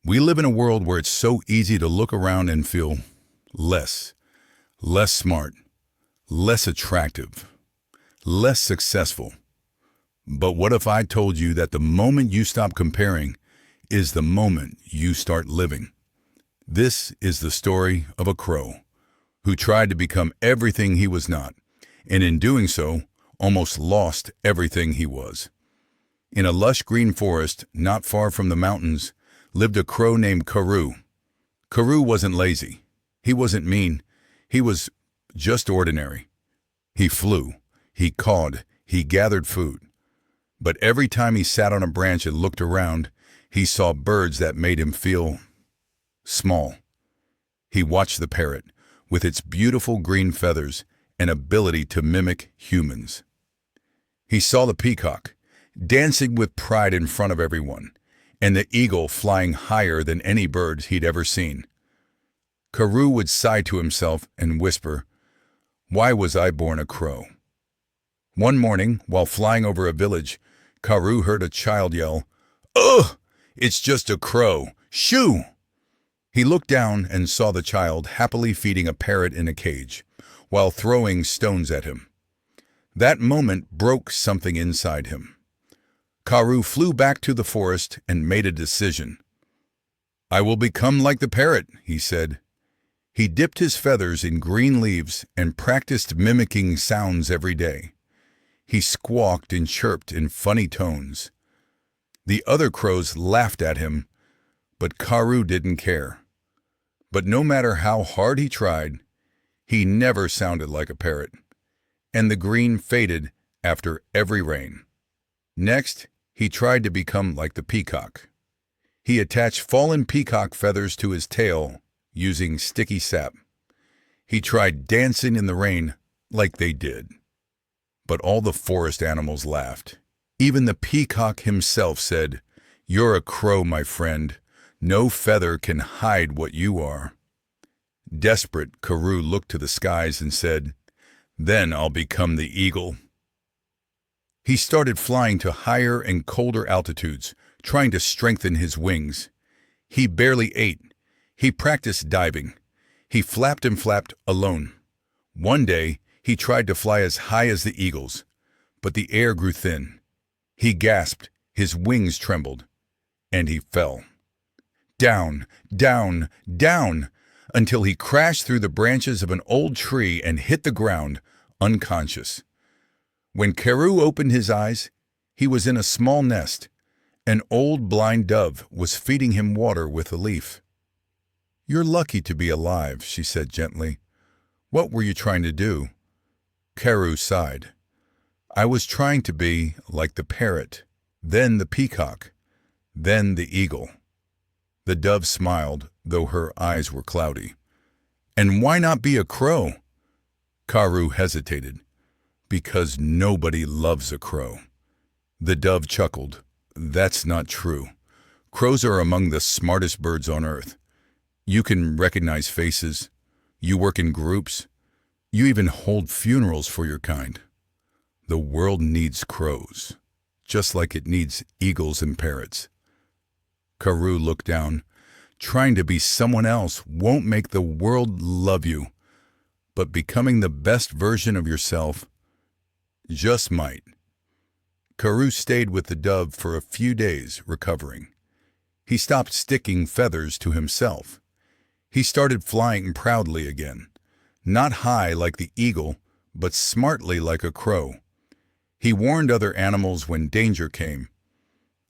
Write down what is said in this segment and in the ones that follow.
We live in a world where it's so easy to look around and feel less, less smart, less attractive, less successful. But what if I told you that the moment you stop comparing is the moment you start living? This is the story of a crow who tried to become everything he was not, and in doing so, almost lost everything he was. In a lush green forest not far from the mountains lived a crow named Karoo. Karoo wasn't lazy. He wasn't mean. He was just ordinary. He flew. He cawed. He gathered food. But every time he sat on a branch and looked around, he saw birds that made him feel small. He watched the parrot, with its beautiful green feathers and ability to mimic humans. He saw the peacock, dancing with pride in front of everyone, and the eagle flying higher than any birds he'd ever seen. Karoo would sigh to himself and whisper, "Why was I born a crow?" One morning, while flying over a village, Karoo heard a child yell, "Ugh! It's just a crow! Shoo!" He looked down and saw the child happily feeding a parrot in a cage, while throwing stones at him. That moment broke something inside him. Karoo flew back to the forest and made a decision. "I will become like the parrot," he said. He dipped his feathers in green leaves and practiced mimicking sounds every day. He squawked and chirped in funny tones. The other crows laughed at him, but Karoo didn't care. But no matter how hard he tried, he never sounded like a parrot, and the green faded after every rain. Next, he tried to become like the peacock. He attached fallen peacock feathers to his tail using sticky sap. He tried dancing in the rain like they did. But all the forest animals laughed. Even the peacock himself said, "You're a crow, my friend. No feather can hide what you are." Desperate, Karoo looked to the skies and said, "Then I'll become the eagle." He started flying to higher and colder altitudes, trying to strengthen his wings. He barely ate. He practiced diving. He flapped and flapped alone. One day, he tried to fly as high as the eagles, but the air grew thin. He gasped, his wings trembled, and he fell. Down, down, down, until he crashed through the branches of an old tree and hit the ground, unconscious. When Karoo opened his eyes, he was in a small nest. An old blind dove was feeding him water with a leaf. "You're lucky to be alive," she said gently. "What were you trying to do?" Karoo sighed. "I was trying to be like the parrot, then the peacock, then the eagle." The dove smiled, though her eyes were cloudy. "And why not be a crow?" Karoo hesitated. "Because nobody loves a crow." The dove chuckled. "That's not true. Crows are among the smartest birds on earth. You can recognize faces. You work in groups. You even hold funerals for your kind. The world needs crows, just like it needs eagles and parrots." Karoo looked down. "Trying to be someone else won't make the world love you, but becoming the best version of yourself just might." Karoo stayed with the dove for a few days, recovering. He stopped sticking feathers to himself. He started flying proudly again, not high like the eagle, but smartly like a crow. He warned other animals when danger came.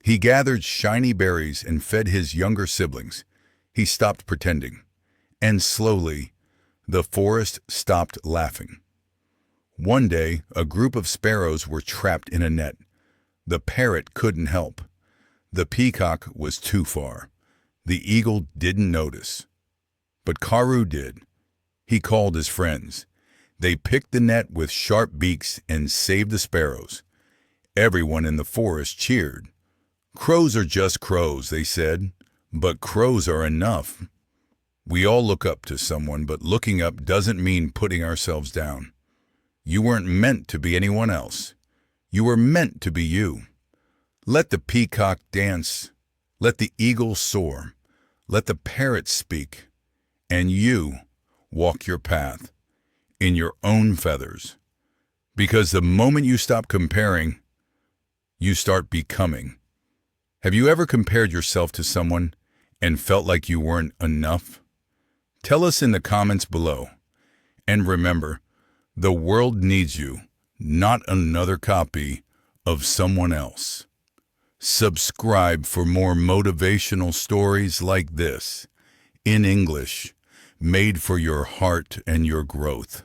He gathered shiny berries and fed his younger siblings. He stopped pretending. And slowly, the forest stopped laughing. One day, a group of sparrows were trapped in a net. The parrot couldn't help. The peacock was too far. The eagle didn't notice. But Karoo did. He called his friends. They picked the net with sharp beaks and saved the sparrows. Everyone in the forest cheered. "Crows are just crows," they said, "but crows are enough." We all look up to someone, but looking up doesn't mean putting ourselves down. You weren't meant to be anyone else. You were meant to be you. Let the peacock dance. Let the eagle soar. Let the parrot speak, and you walk your path in your own feathers. Because the moment you stop comparing, you start becoming. Have you ever compared yourself to someone and felt like you weren't enough? Tell us in the comments below. And remember, the world needs you, not another copy of someone else. Subscribe for more motivational stories like this, in English, made for your heart and your growth.